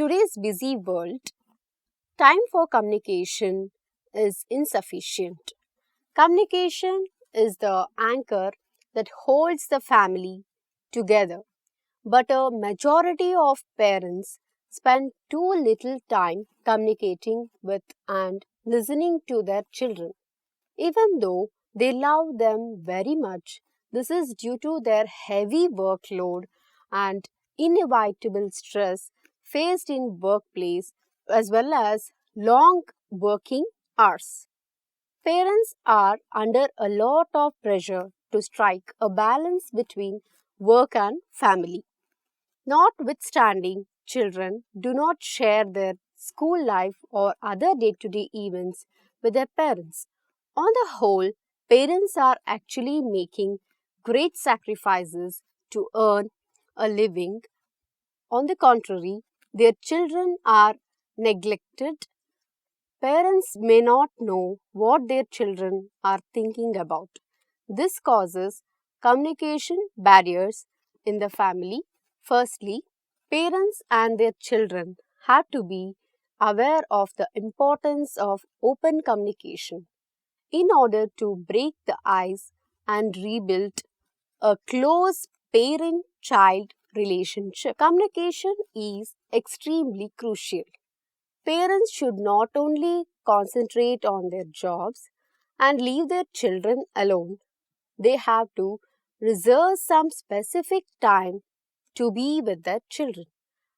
today's busy world, time for communication is insufficient. Communication is the anchor that holds the family together, but a majority of parents spend too little time communicating with and listening to their children. Even though they love them very much, this is due to their heavy workload and inevitable stress faced in workplace as well as long working hours. Parents are under a lot of pressure to strike a balance between work and family. Notwithstanding, children do not share their school life or other day to day events with their parents. On the whole, parents are actually making great sacrifices to earn a living. On the contrary, their children are neglected. Parents may not know what their children are thinking about. This causes communication barriers in the family. Firstly, parents and their children have to be aware of the importance of open communication in order to break the ice and rebuild a close parent child relationship. Communication is extremely crucial. Parents should not only concentrate on their jobs and leave their children alone, they have to reserve some specific time to be with their children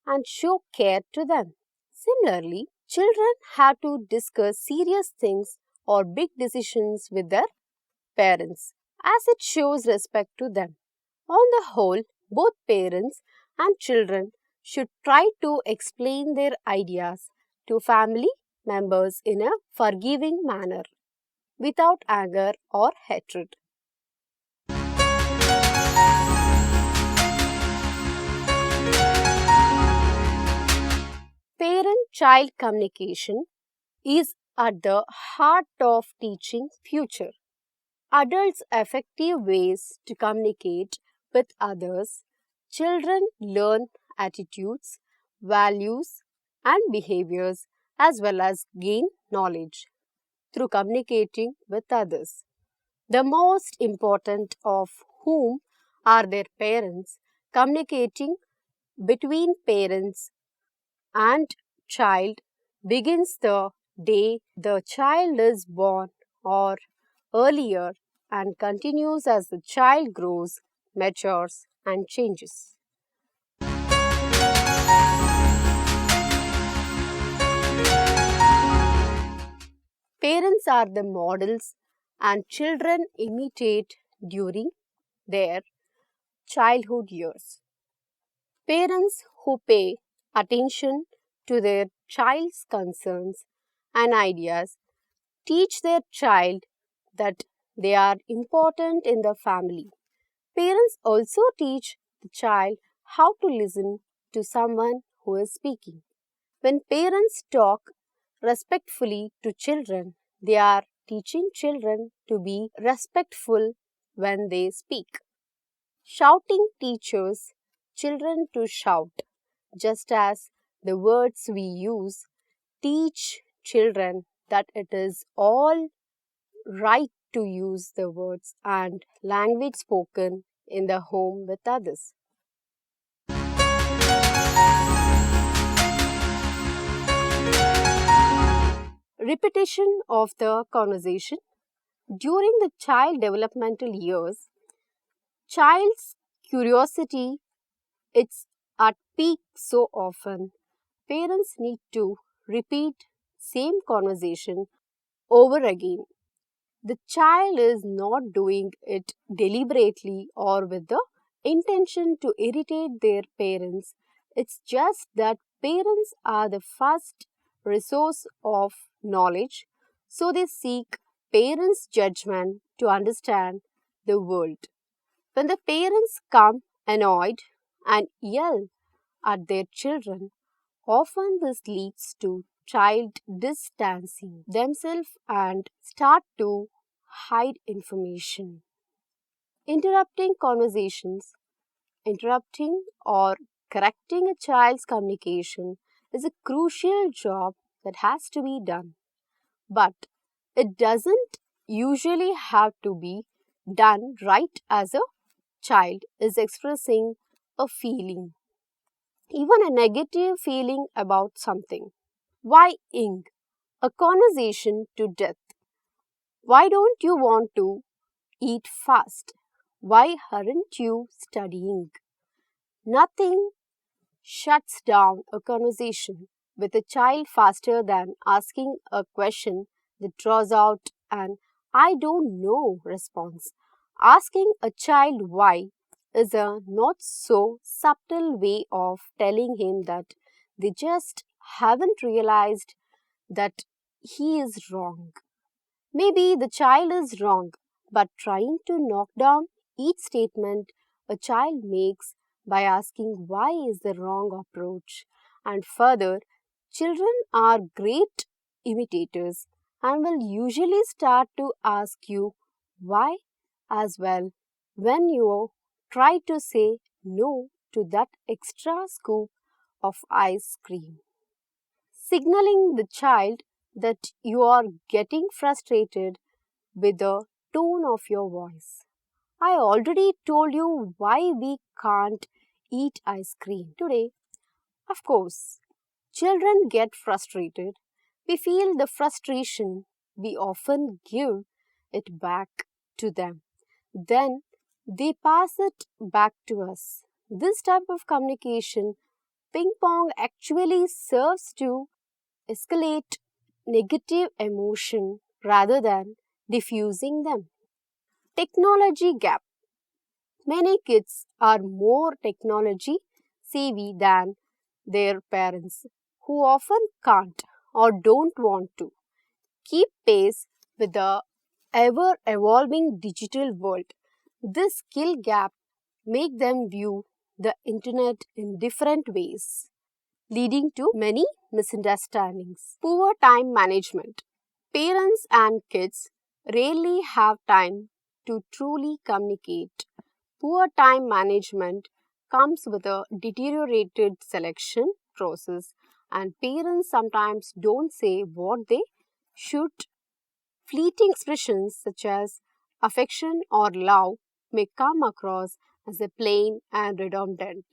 and show care to them. Similarly, children have to discuss serious things or big decisions with their parents as it shows respect to them. On the whole, both parents and children should try to explain their ideas to family members in a forgiving manner without anger or hatred. Parent-child communication is at the heart of teaching future adults effective ways to communicate with others. Children learn attitudes, values, and behaviors as well as gain knowledge through communicating with others. The most important of whom are their parents. Communicating between parents and child begins the day the child is born or earlier and continues as the child grows, matures, and changes. Parents are the models and children imitate during their childhood years. Parents who pay attention to their child's concerns and ideas teach their child that they are important in the family. Parents also teach the child how to listen to someone who is speaking. When parents talk respectfully to children, they are teaching children to be respectful when they speak. Shouting teaches children to shout, just as the words we use teach children that it is all right to use the words and language spoken in the home with others. Repetition of the conversation. During the child developmental years, child's curiosity is at peak so often. Parents need to repeat same conversation over again. The child is not doing it deliberately or with the intention to irritate their parents. It's just that parents are the first resource of knowledge, so they seek parents' judgment to understand the world. When the parents come annoyed and yell at their children, often this leads to child distancing themselves and start to hide information. Interrupting conversations, interrupting or correcting a child's communication is a crucial job that has to be done. But it doesn't usually have to be done right as a child is expressing a feeling, even a negative feeling about something. Why ing? A conversation to death. Why don't you want to eat fast? Why aren't you studying? Nothing shuts down a conversation with a child faster than asking a question that draws out an I don't know response. Asking a child why is a not so subtle way of telling him that they just haven't realized that he is wrong. Maybe the child is wrong, but trying to knock down each statement a child makes by asking why is the wrong approach. And further, children are great imitators and will usually start to ask you why as well when you try to say no to that extra scoop of ice cream, signaling the child that you are getting frustrated with the tone of your voice. I already told you why we can't eat ice cream today. Of course, children get frustrated. We feel the frustration. We often give it back to them. Then they pass it back to us. This type of communication, ping pong, actually serves to escalate negative emotion rather than diffusing them. Technology gap. Many kids are more technology savvy than their parents, who often can't or don't want to keep pace with the ever evolving digital world. This skill gap makes them view the internet in different ways, leading to many misunderstandings. Poor time management. Parents and kids rarely have time to truly communicate. Poor time management comes with a deteriorated selection process, and parents sometimes don't say what they should. Fleeting expressions such as affection or love may come across as a plain and redundant.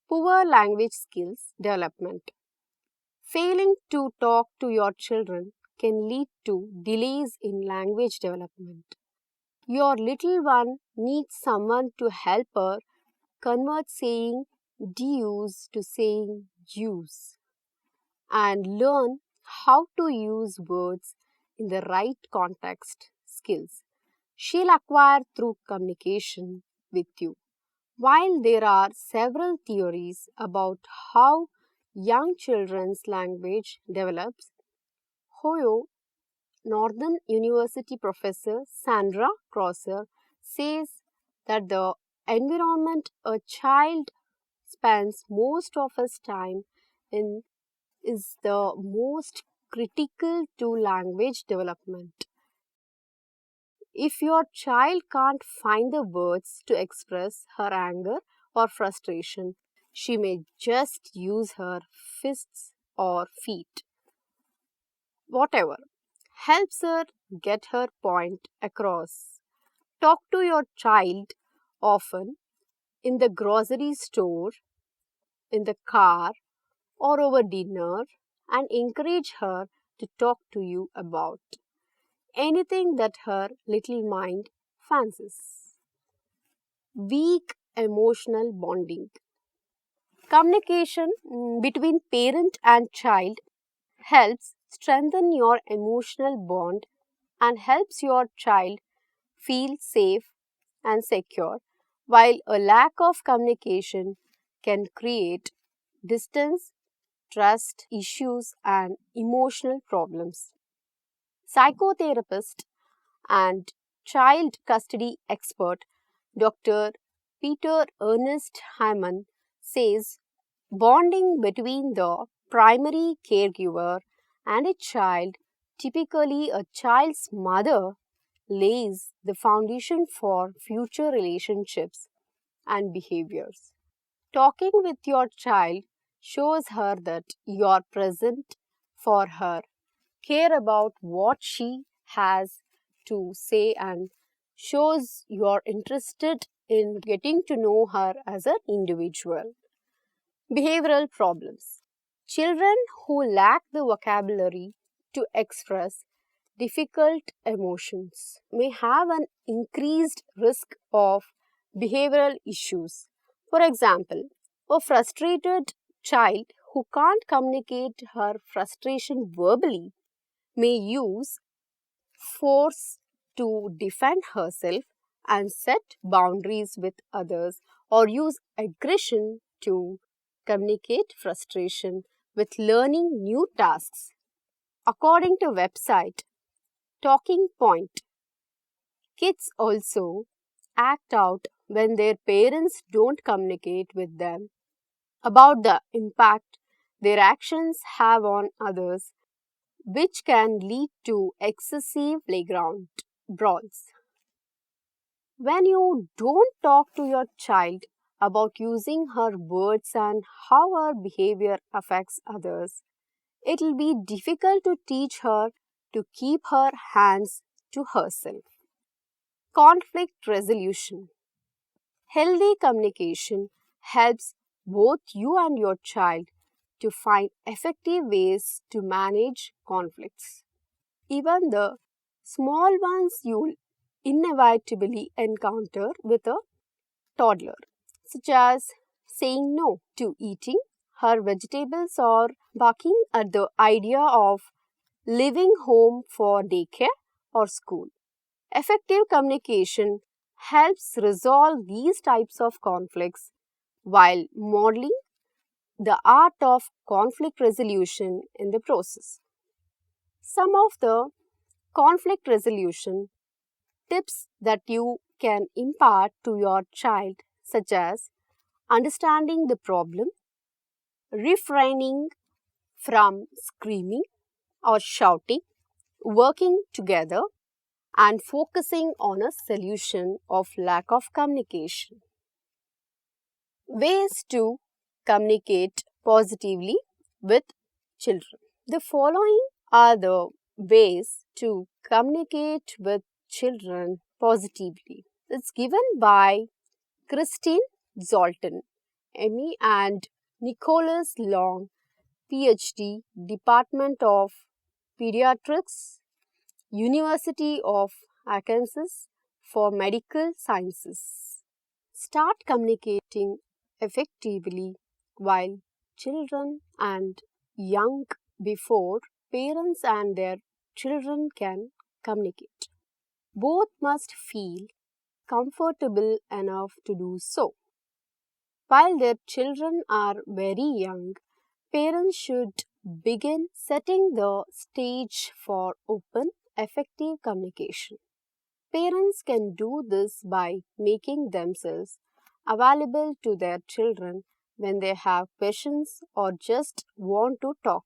Poor language skills development. Failing to talk to your children can lead to delays in language development. Your little one needs someone to help her convert saying dues to saying juice and learn how to use words in the right context skills she'll acquire through communication with you. While there are several theories about how young children's language develops, Ohio Northern University professor Sandra Crosser says that the environment a child spends most of his time in is the most critical to language development. If your child can't find the words to express her anger or frustration, she may just use her fists or feet. Whatever helps her get her point across. Talk to your child often in the grocery store, in the car, or over dinner and encourage her to talk to you about anything that her little mind fancies. Weak emotional bonding. Communication between parent and child helps strengthen your emotional bond and helps your child feel safe and secure, while a lack of communication can create distance, trust issues, and emotional problems. Psychotherapist and child custody expert Dr. Peter Ernest Hyman says bonding between the primary caregiver and a child, typically a child's mother, lays the foundation for future relationships and behaviors. Talking with your child shows her that you're present for her, care about what she has to say, and shows you're interested in getting to know her as an individual. Behavioral problems. Children who lack the vocabulary to express difficult emotions may have an increased risk of behavioral issues. For example, a frustrated child who can't communicate her frustration verbally may use force to defend herself and set boundaries with others, or use aggression to communicate frustration with learning new tasks. According to website Talking Point, kids also act out when their parents don't communicate with them about the impact their actions have on others, which can lead to excessive playground brawls. When you don't talk to your child about using her words and how her behavior affects others, it will be difficult to teach her to keep her hands to herself. Conflict resolution. Healthy communication helps both you and your child to find effective ways to manage conflicts. Even the small ones you'll inevitably encounter with a toddler, such as saying no to eating her vegetables or barking at the idea of leaving home for daycare or school. Effective communication helps resolve these types of conflicts while modeling the art of conflict resolution in the process. Some of the conflict resolution tips that you can impart to your child, such as understanding the problem, refraining from screaming or shouting, working together, and focusing on a solution of lack of communication. Ways to communicate positively with children. The following are the ways to communicate with children positively. It's given by Christine Zoltan, ME, and Nicholas Long, PhD, Department of Pediatrics, University of Arkansas for Medical Sciences. Start communicating effectively while children and young before parents and their children can communicate. Both must feel comfortable enough to do so. While their children are very young, parents should begin setting the stage for open, effective communication. Parents can do this by making themselves available to their children when they have questions or just want to talk.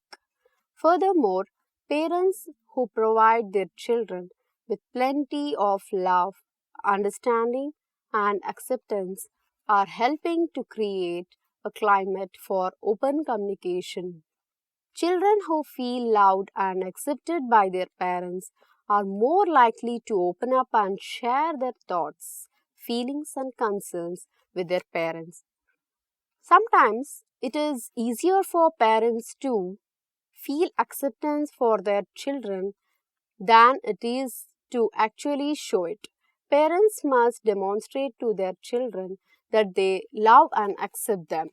Furthermore, parents who provide their children with plenty of love, understanding, and acceptance are helping to create a climate for open communication. Children who feel loved and accepted by their parents are more likely to open up and share their thoughts, feelings, and concerns with their parents. Sometimes it is easier for parents to feel acceptance for their children than it is to actually show it. Parents must demonstrate to their children that they love and accept them.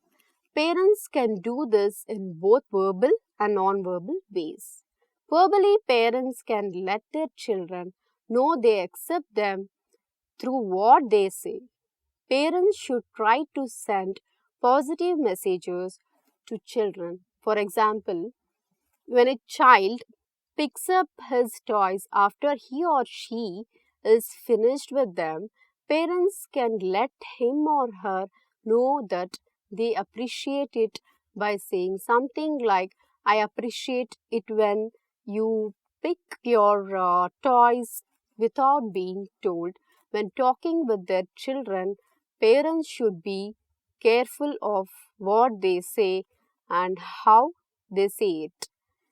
Parents can do this in both verbal and non-verbal ways. Verbally, parents can let their children know they accept them through what they say. Parents should try to send positive messages to children. For example, when a child picks up his toys after he or she is finished with them, parents can let him or her know that they appreciate it by saying something like, I appreciate it when you pick your toys without being told. When talking with their children, parents should be careful of what they say and how they say it.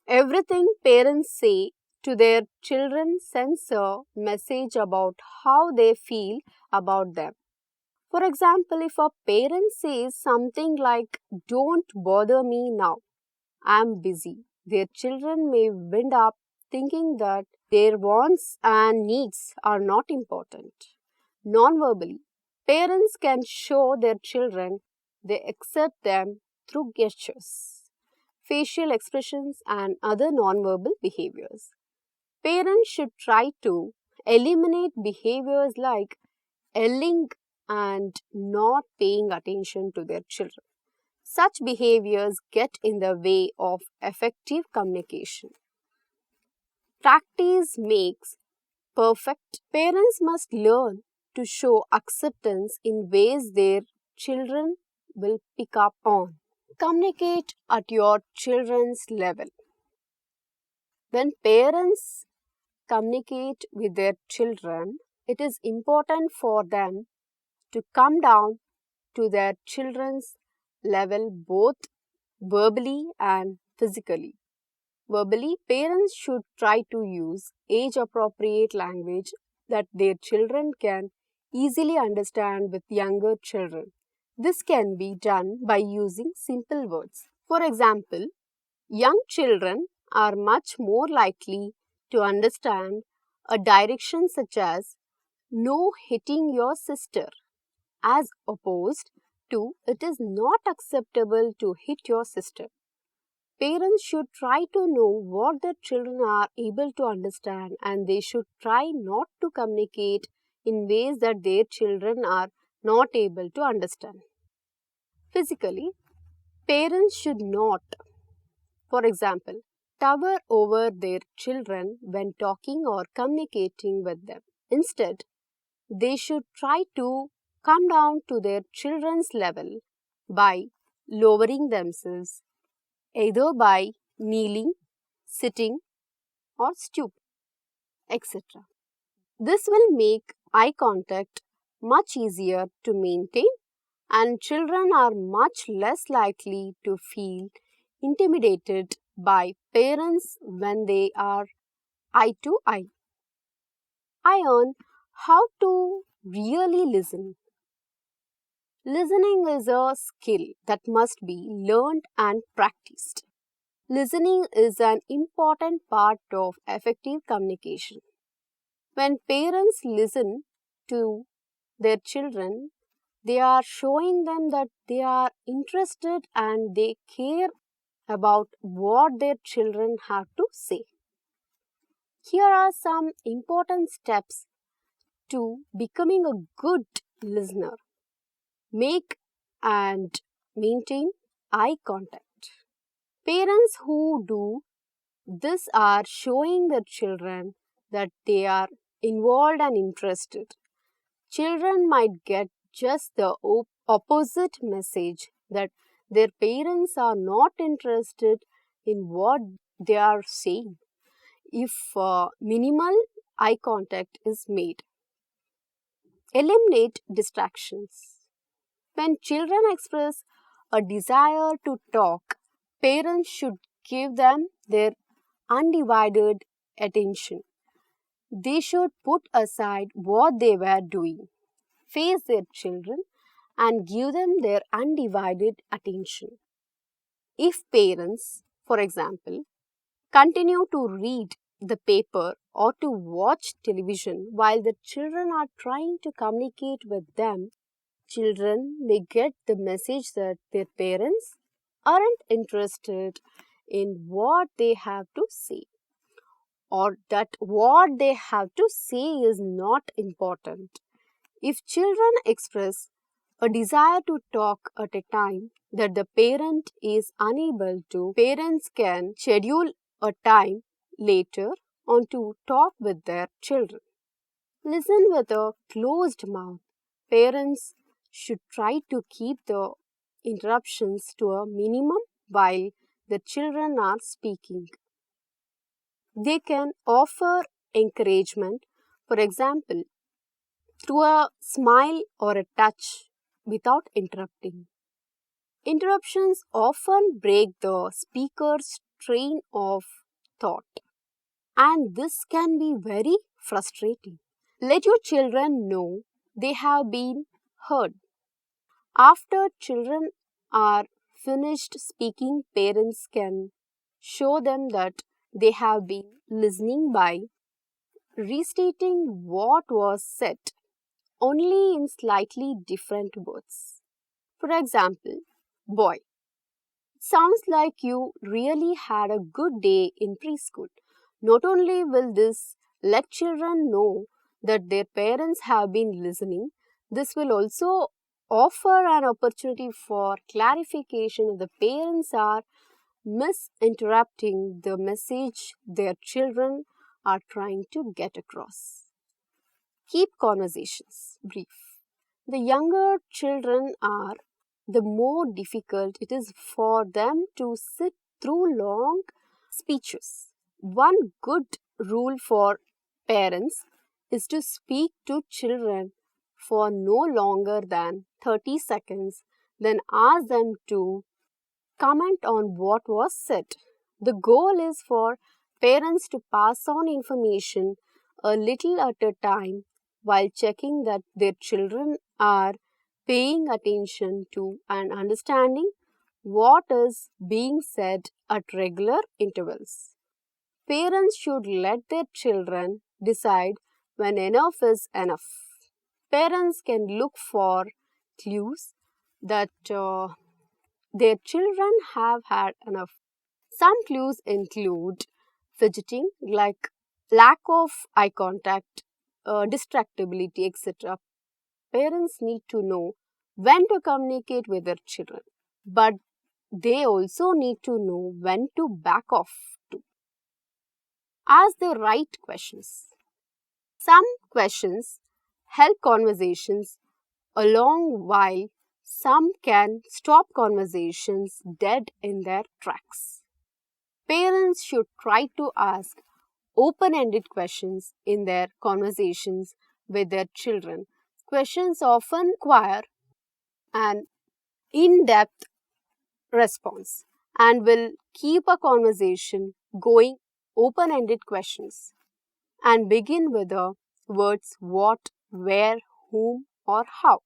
Everything parents say to their children sends a message about how they feel about them. For example, if a parent says something like, "Don't bother me now, I'm busy," their children may wind up thinking that their wants and needs are not important. Non-verbally, parents can show their children they accept them through gestures, facial expressions, and other nonverbal behaviors. Parents should try to eliminate behaviors like yelling and not paying attention to their children. Such behaviors get in the way of effective communication. Practice makes perfect. Parents must learn to show acceptance in ways their children will pick up on. Communicate at your children's level. When parents communicate with their children, it is important for them to come down to their children's level both verbally and physically. Verbally, parents should try to use age appropriate language that their children can easily understand with younger children. This can be done by using simple words. For example, young children are much more likely to understand a direction such as "no hitting your sister," as opposed to "it is not acceptable to hit your sister." Parents should try to know what their children are able to understand, and they should try not to communicate in ways that their children are not able to understand. Physically, parents should not, for example, tower over their children when talking or communicating with them. Instead, they should try to come down to their children's level by lowering themselves, either by kneeling, sitting, or stooping, etc. This will make eye contact much easier to maintain, and children are much less likely to feel intimidated by parents when they are eye to eye. On how to really listen. Listening is a skill that must be learned and practiced. Listening is an important part of effective communication. When parents listen to their children, they are showing them that they are interested and they care about what their children have to say. Here are some important steps to becoming a good listener. Make and maintain eye contact. Parents who do this are showing their children that they are involved and interested. Children might get just the opposite message, that their parents are not interested in what they are saying, if minimal eye contact is made. Eliminate distractions. When children express a desire to talk, parents should give them their undivided attention. They should put aside what they were doing, face their children, and give them their undivided attention. If parents, for example, continue to read the paper or to watch television while the children are trying to communicate with them, children may get the message that their parents aren't interested in what they have to say, or that what they have to say is not important. If children express a desire to talk at a time that the parent is unable to, parents can schedule a time later on to talk with their children. Listen with a closed mouth. Parents should try to keep the interruptions to a minimum while the children are speaking. They can offer encouragement For example, through a smile or a touch without interrupting. Interruptions often break the speaker's train of thought, and this can be very frustrating. Let your children know they have been heard. After children are finished speaking, parents can show them that they have been listening by restating what was said, only in slightly different words. For example, boy, sounds like you really had a good day in preschool. Not only will this let children know that their parents have been listening, this will also offer an opportunity for clarification if the parents are misinterpreting the message their children are trying to get across. Keep conversations brief. The younger children are, the more difficult it is for them to sit through long speeches. One good rule for parents is to speak to children for no longer than 30 seconds, then ask them to comment on what was said. The goal is for parents to pass on information a little at a time while checking that their children are paying attention to and understanding what is being said at regular intervals. Parents should let their children decide when enough is enough. Parents can look for clues that their children have had enough. Some clues include fidgeting, like lack of eye contact, distractibility, etc. Parents need to know when to communicate with their children, but they also need to know when to back off to. Ask the right questions. Some questions help conversations along while some can stop conversations dead in their tracks. Parents should try to ask open-ended questions in their conversations with their children. Questions often require an in-depth response and will keep a conversation going. Open-ended questions and begin with the words what, where, whom, or how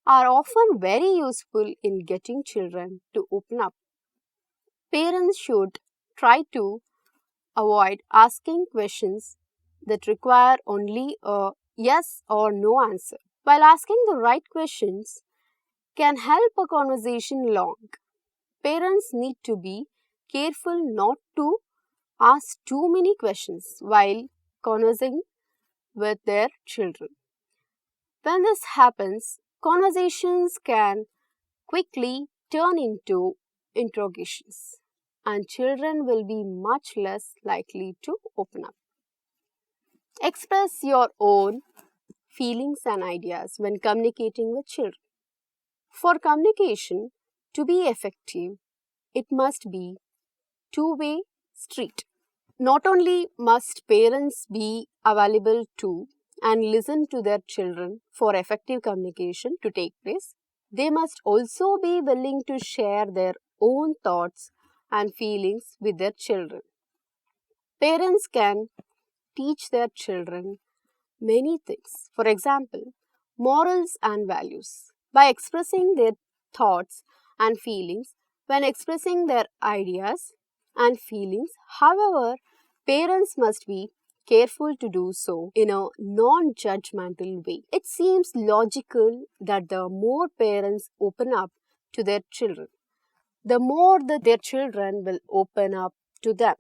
are often very useful in getting children to open up. Parents should try to avoid asking questions that require only a yes or no answer. While asking the right questions can help a conversation along, parents need to be careful not to ask too many questions while conversing with their children. When this happens, conversations can quickly turn into interrogations, and children will be much less likely to open up. Express your own feelings and ideas when communicating with children. For communication to be effective, it must be two-way street. Not only must parents be available to and listen to their children for effective communication to take place, they must also be willing to share their own thoughts and feelings with their children. Parents can teach their children many things. For example, morals and values. By expressing their thoughts and feelings, when expressing their ideas and feelings, however, parents must be careful to do so in a non-judgmental way. It seems logical that the more parents open up to their children, the more that their children will open up to them.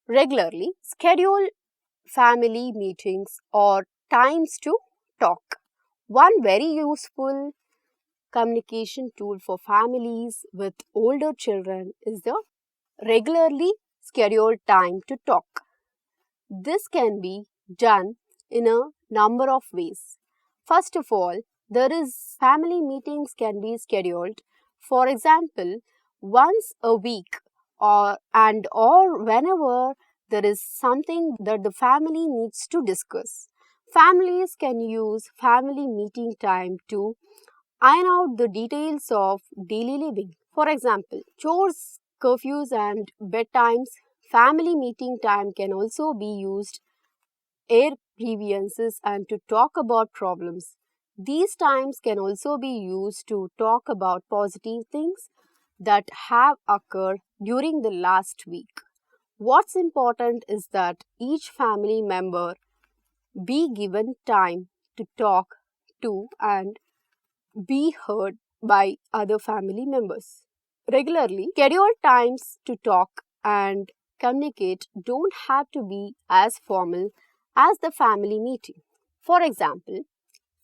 Regularly, schedule family meetings or times to talk. One very useful communication tool for families with older children is the regularly scheduled time to talk. This can be done in a number of ways. First of all, there is family meetings can be scheduled, for example, once a week or whenever there is something that the family needs to discuss. Families can use family meeting time to iron out the details of daily living. For example, chores, curfews, and bedtimes. Family meeting time can also be used air grievances and to talk about problems. These times can also be used to talk about positive things that have occurred during the last week. What's important is that each family member be given time to talk to and be heard by other family members. Regularly, scheduled times to talk and communicate don't have to be as formal as the family meeting. For example,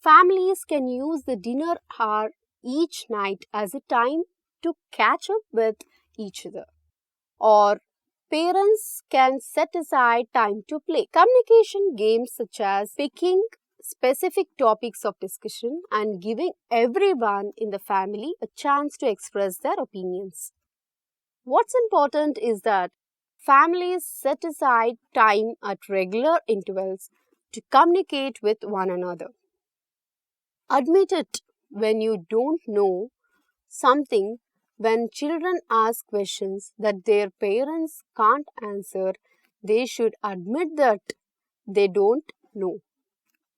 families can use the dinner hour each night as a time to catch up with each other, or parents can set aside time to play. Communication games such as picking specific topics of discussion and giving everyone in the family a chance to express their opinions. What's important is that families set aside time at regular intervals to communicate with one another. Admit it when you don't know something. When children ask questions that their parents can't answer, they should admit that they don't know.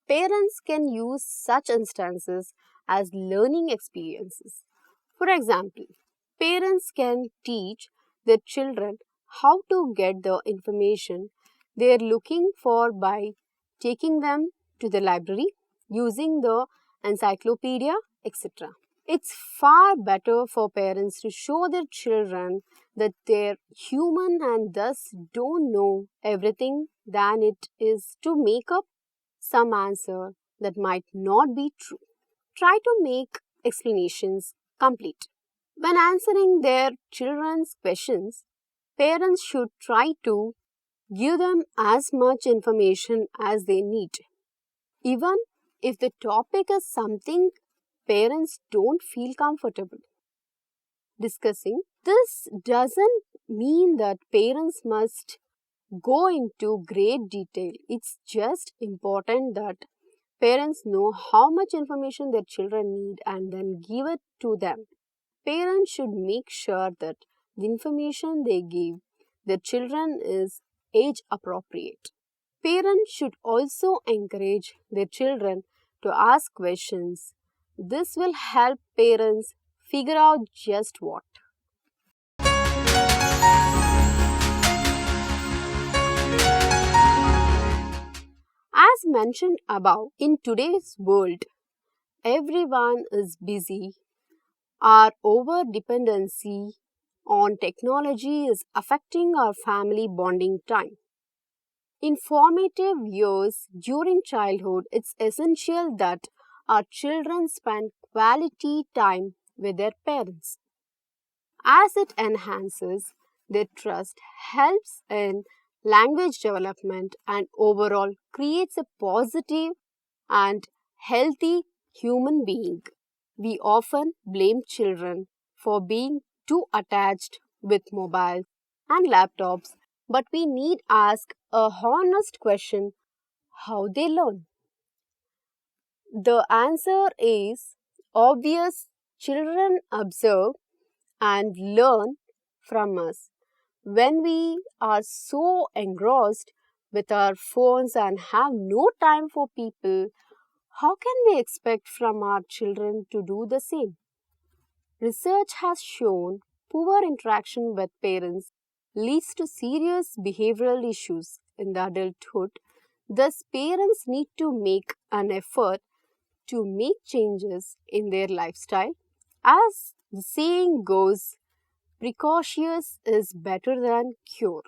Parents can use such instances as learning experiences. For example, parents can teach their children how to get the information they are looking for by taking them to the library, using the encyclopedia, etc. It's far better for parents to show their children that they're human and thus don't know everything than it is to make up some answer that might not be true. Try to make explanations complete. When answering their children's questions, parents should try to give them as much information as they need. Even if the topic is something parents don't feel comfortable discussing, this doesn't mean that parents must go into great detail. It's just important that parents know how much information their children need and then give it to them. Parents should make sure that the information they give their children is age appropriate. Parents should also encourage their children to ask questions. This will help parents figure out just what. As mentioned above, in today's world, everyone is busy. Our over dependency on technology is affecting our family bonding time. In formative years during childhood, it's essential that our children spend quality time with their parents, as it enhances their trust, helps in language development, and overall creates a positive and healthy human being. We often blame children for being too attached with mobiles and laptops, but we need ask a honest question: how they learn. The answer is obvious. Children observe and learn from us. When we are so engrossed with our phones and have no time for people, how can we expect from our children to do the same? Research has shown poor interaction with parents leads to serious behavioral issues in the adulthood. Thus, parents need to make an effort to make changes in their lifestyle. As the saying goes, precautions is better than cure.